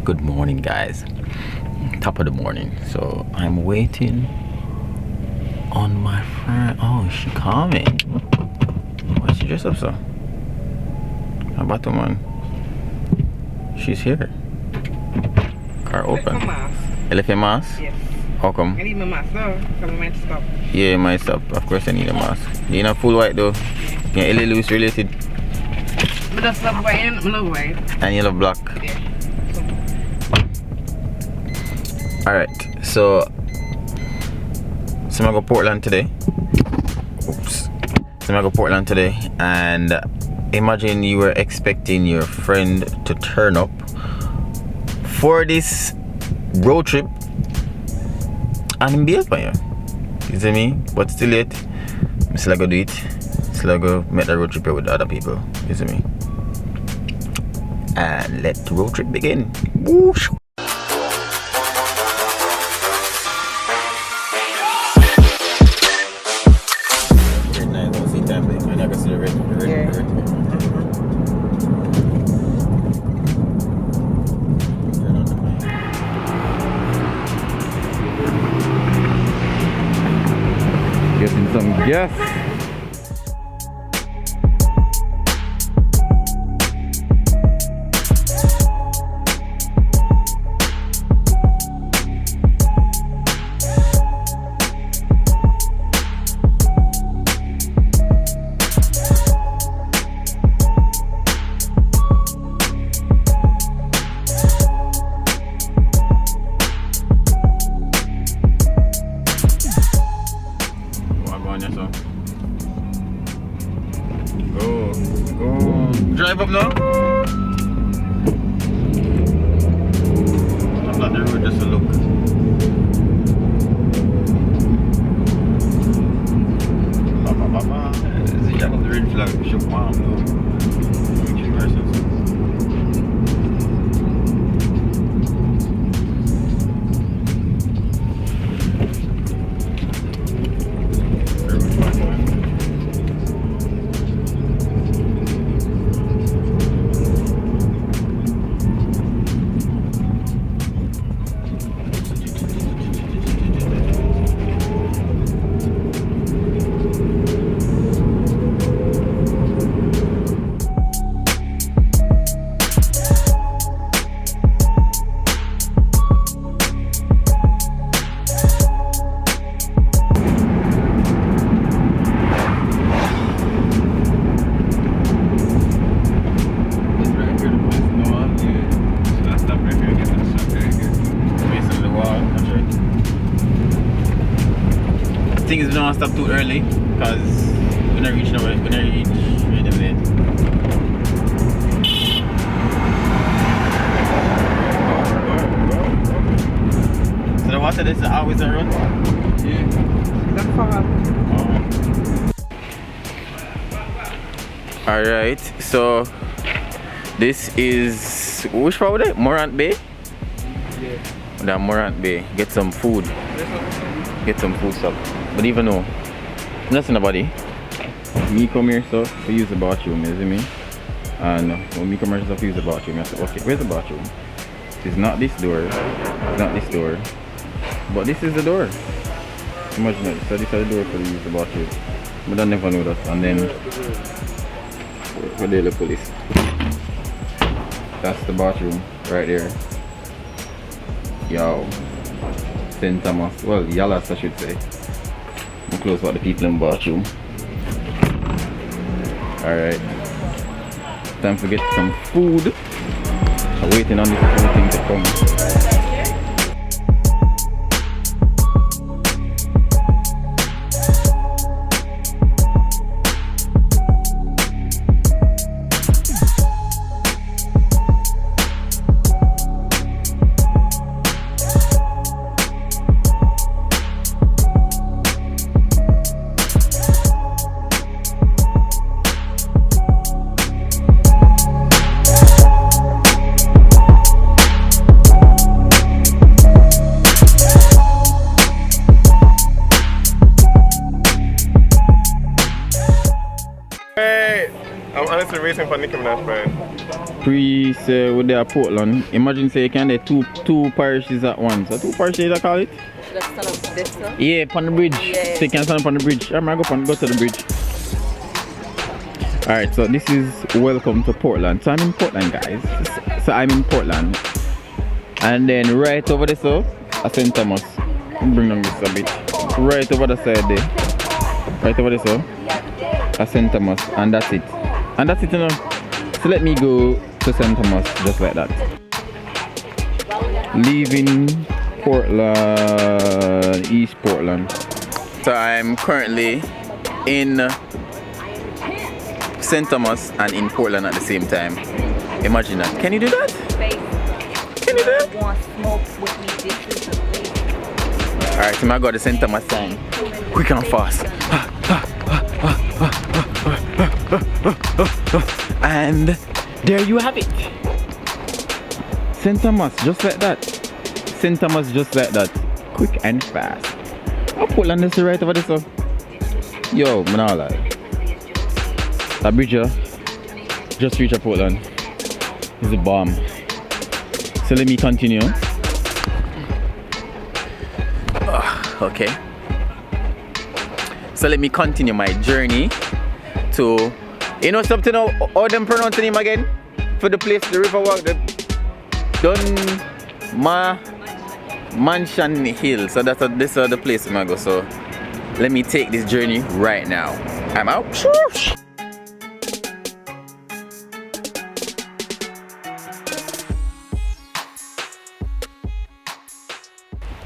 Good morning, guys. Top of the morning. So I'm waiting on my friend. Oh, is she coming? Why is she dressed up so? How about the man? She's here. Car open. You left your mask? Yes. How come? I need my mask though, so I might stop. Yeah, you might stop. Of course I need a mask. You not full white though? You're LA Lewis related? I just love white and I love white. And you love black? Yeah. Alright, so I go Portland today. Oops. So I go Portland today, and imagine you were expecting your friend to turn up for this road trip and be up on you. You see me? But still yet, I'm still gonna do it. Still I go make the road trip here with the other people. You see me? And let the road trip begin. Whoosh. Getting some gas. Drive up now. I'm not the road just to look. See, I got the red flag. Show palm though. Thing is, we don't want to stop too early because we're gonna reach really late. So the water is always a run? Yeah. That's far. Alright, so this is which part of it? Morant Bay? Yeah. That Morant Bay. Get some food. Get some food stuff. But even though nothing nobody, me come here so we use the bathroom, you see me? And when me come here so we use the bathroom, I say, okay, where's the bathroom? It's not this door, it's not this door, but this is the door. Imagine that, so this is the door for use the bathroom. But I never know that. And then where they look at this. That's the bathroom right there. Yo. St. Thomas, well, Yalas I should say. I'm close about the people in the bathroom. Alright. Time to get some food. I'm waiting on this whole thing to come. waiting for Nicki Minaj, man. Priest with their Portland. Imagine say you can do two parishes at once. So 2 parishes I call it? Let's stand up this one. Yeah, on the bridge. Yeah. So you can stand up on the bridge. I'm gonna go to the bridge. Alright, so this is welcome to Portland. So I'm in Portland, guys. So I'm in Portland. And then right over there, so I St. Thomas. Bring down this a bit. Right over the side there. Right over there, so I St. Thomas. And that's it. And that's it, you know. So let me go to St. Thomas just like that. Leaving Portland, East Portland. So I'm currently in St. Thomas and in Portland at the same time. Imagine that. Can you do that? Can you do that? Alright, so I got the St. Thomas sign. Quick and fast. And there you have it. St. Thomas, just like that. St. Thomas, just like that. Quick and fast. Oh, Portland is right over there, so. Yo, man, I like. A bridge, just reach Portland. It's a bomb. So let me continue. Okay. So let me continue my journey to, you know something, how them pronounce the name again? For the place, the river walk, the Mansion Hill. So this is the place I'm gonna go. So let me take this journey right now. I'm out.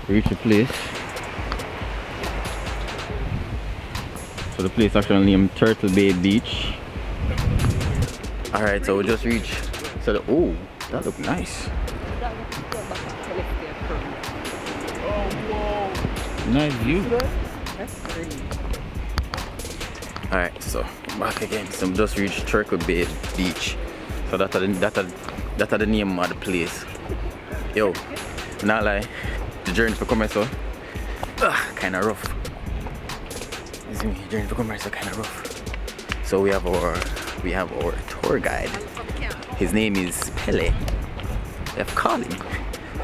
Reach the place. So the place actually named Turtle Bay Beach. Alright, so we just reached. So oh, that look nice. Nice view. That's pretty. Alright, so back again. So we just reached Turtle Bay Beach. So that's the name of the place. Yo, not lie. The journey for coming so kind of rough. This is journey for coming so kind of rough. So we have our tour guide. His name is Pele. They have called him.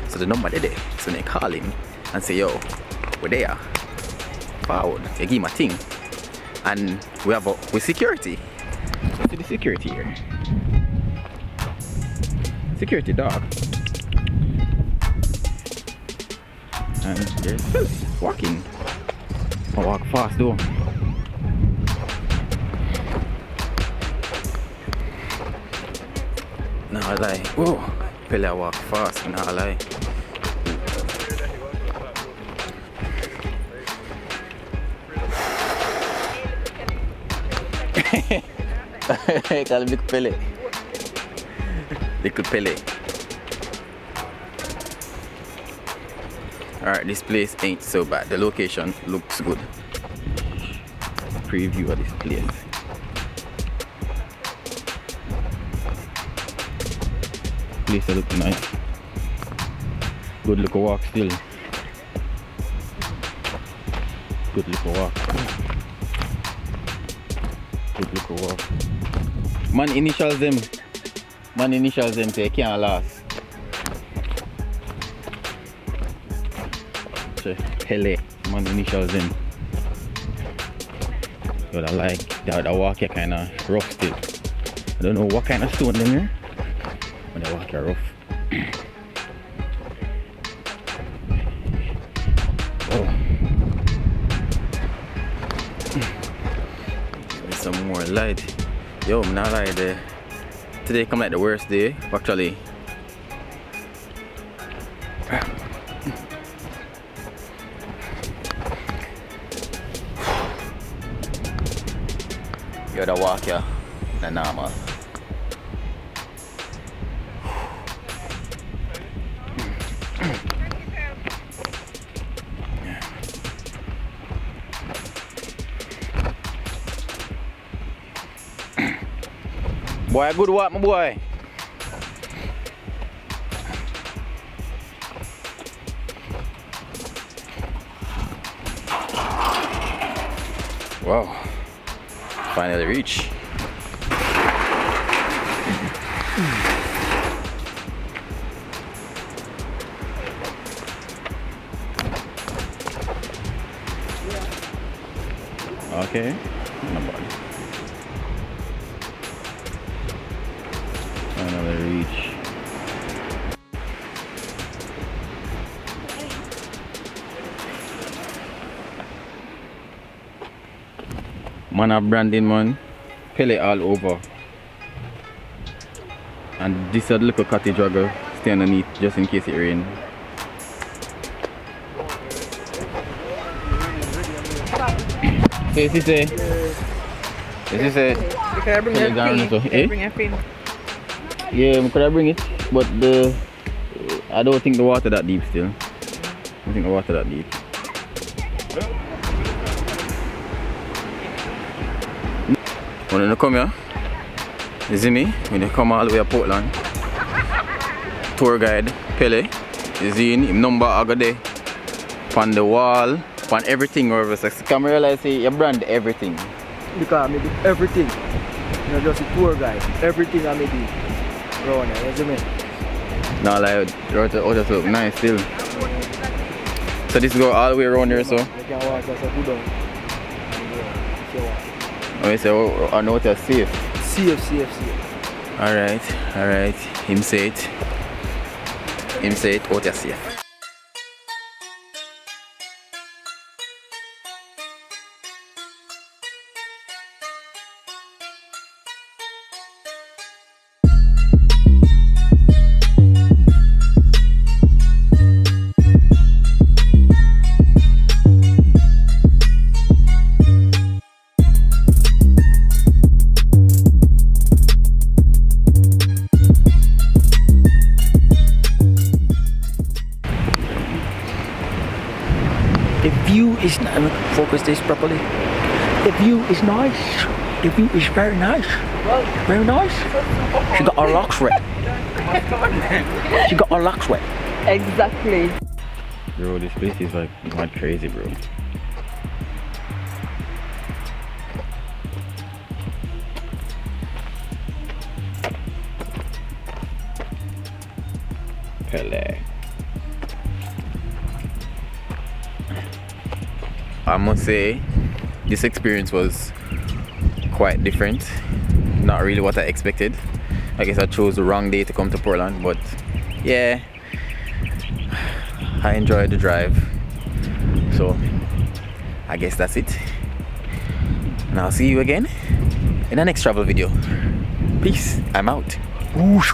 So the number they there. So they call him and say, yo, we're there. Forward. They give him a thing. And we have with security. See the security here. Security dog. And there's Phil walking. I walk fast though. No I lie. Whoa, Pele walk fast. No I lie. Call him Little Pele. Little Pele. Alright, this place ain't so bad. The location looks good. Preview of this place. Place looks nice. Good look walk still. Good look walk. Good look walk. Man initials them so you can't last. Pele, man initials in. But I like that walk here kind of rough still. I don't know what kind of stone them here, but they walk here rough. Oh. Some more light. Yo, I'm not like there. Today come like the worst day actually. You gotta walk here, the normal. Boy, good walk, my boy. Wow. Finally reach. Okay. Not bad. Another reach. Man have branding, man. Pele all over. And this is a little cottage rugger stay underneath just in case it rains. So is this a Can I bring Pele your garden pin? also? Can I bring your pin? Yeah, could I bring it? But I don't think the water that deep still. I don't think the water that deep. When you come here, you see me? When you come all the way to Portland, tour guide Pele, you see him number I got there. On the wall, on everything over there. So come realize you brand everything. Because I do everything. Not just a tour guide. Everything I do. Around there, you see me? Now like just look nice still. So this go all the way around here, so. You can walk just a good down. Oh, you say I know it's safe. Safe. Alright. Him say it, out you're safe. The view is nice. Focus this properly. The view is nice. The view is very nice. Very nice. She got her locks wet. She got her locks wet. Exactly. Bro, this place is like mad crazy, bro. Pele. I must say, this experience was quite different. Not really what I expected. I guess I chose the wrong day to come to Portland, but yeah, I enjoyed the drive. So I guess that's it. And I'll see you again in the next travel video. Peace. I'm out. Whoosh.